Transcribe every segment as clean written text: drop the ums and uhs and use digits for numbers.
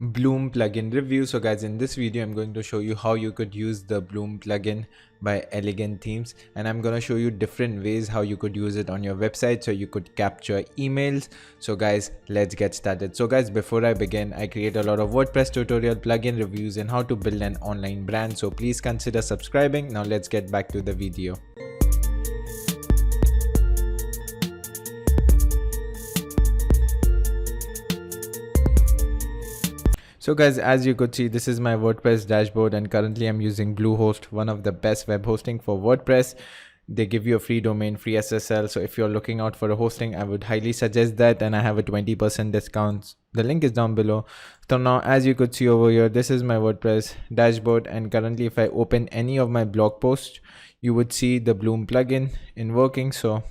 Bloom plugin review. So guys, in this video I'm going to show you how you could use the Bloom plugin by Elegant Themes, and I'm going to show you different ways how you could use it on your website so you could capture emails. So guys, let's get started. So guys, before I begin, I create a lot of WordPress tutorial, plugin reviews, and how to build an online brand, so please consider subscribing. Now let's get back to the video. So guys, as you could see, this is my WordPress dashboard, and currently I'm using Bluehost, one of the best web hosting for WordPress. They give you a free domain, free SSL. So if you're looking out for a hosting, I would highly suggest that, and I have a 20% discount. The link is down below. So now, as you could see over here, this is my WordPress dashboard, and currently if I open any of my blog posts, you would see the Bloom plugin in working. So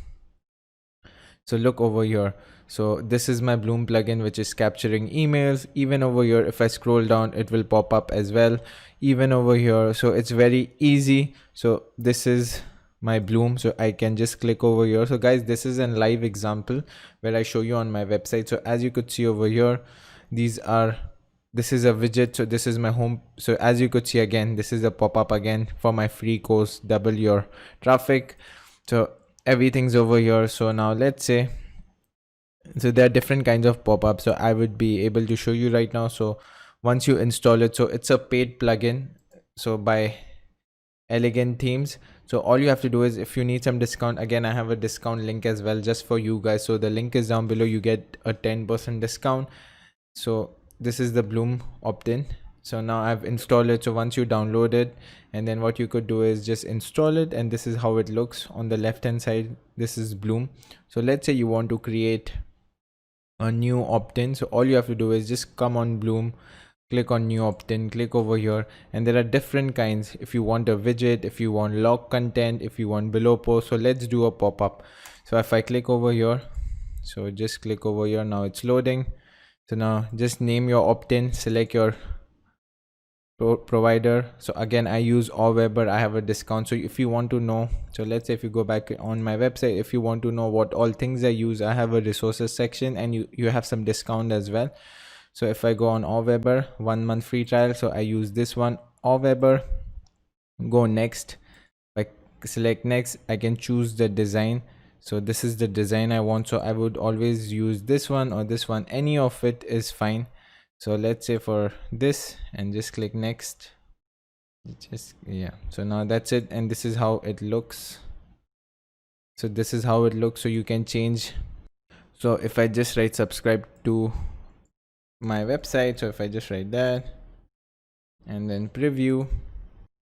look over here. So this is my Bloom plugin, which is capturing emails. Even over here, if I scroll down, it will pop up as well, even over here. So it's very easy. So this is my Bloom, so I can just click over here. So guys, this is a live example where I show you on my website. So as you could see over here, this is a widget. So this is my home. So as you could see, again, this is a pop-up again for my free course, double your traffic. So everything's over here. So now let's say, so there are different kinds of pop-ups, so I would be able to show you right now. So once you install it, so it's a paid plugin, so by Elegant Themes. So all you have to do is, if you need some discount, again I have a discount link as well just for you guys. So the link is down below. You get a 10% discount. So this is the Bloom Optin. So now I've installed it. So once you download it, and then what you could do is just install it, and this is how it looks on the left hand side. This is Bloom. So let's say you want to create a new opt-in. So all you have to do is just come on Bloom, click on new opt-in, click over here, and there are different kinds. If you want a widget, if you want log content, if you want below post. So let's do a pop-up. So if I click over here, so just click over here, now it's loading. So now just name your opt-in, select your provider. So again, I use Aweber. I have a discount. So if you want to know, so let's say if you go back on my website, if you want to know what all things I use, I have a resources section, and you have some discount as well. So if I go on Aweber, 1 month free trial, so I use this one, Aweber. Go next. If I select next, I can choose the design. So this is the design I want. So I would always use this one or this one, any of it is fine. So let's say for this, and just click next. So now that's it, and this is how it looks. So this is how it looks. So you can change. So if I just write subscribe to my website, so if I just write that and then preview,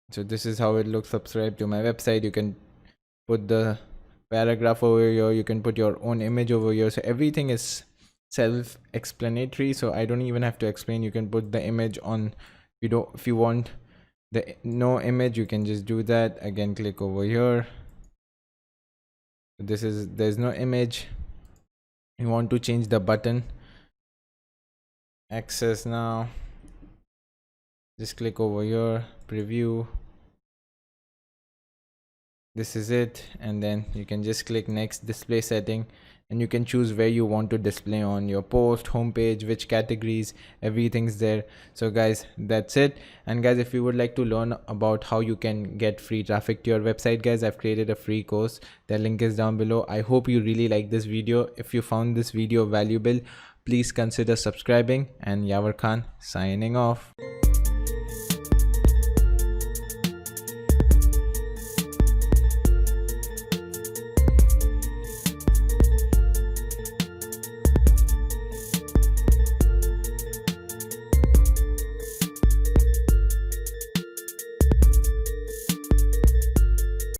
so this is how it looks. Subscribe to my website. You can put the paragraph over here, you can put your own image over here. So everything is self-explanatory, so I don't even have to explain. You can put the image on. If you want the no image, you can just do that. Again, click over here. There's no image. You want to change the button, access now, just click over here, preview. This is it, and then you can just click next, display setting, and you can choose where you want to display on your post, homepage, which categories, everything's there. So guys, that's it. And guys, if you would like to learn about how you can get free traffic to your website, guys, I've created a free course. The link is down below. I hope you really like this video. If you found this video valuable, please consider subscribing. And Yavar Khan signing off.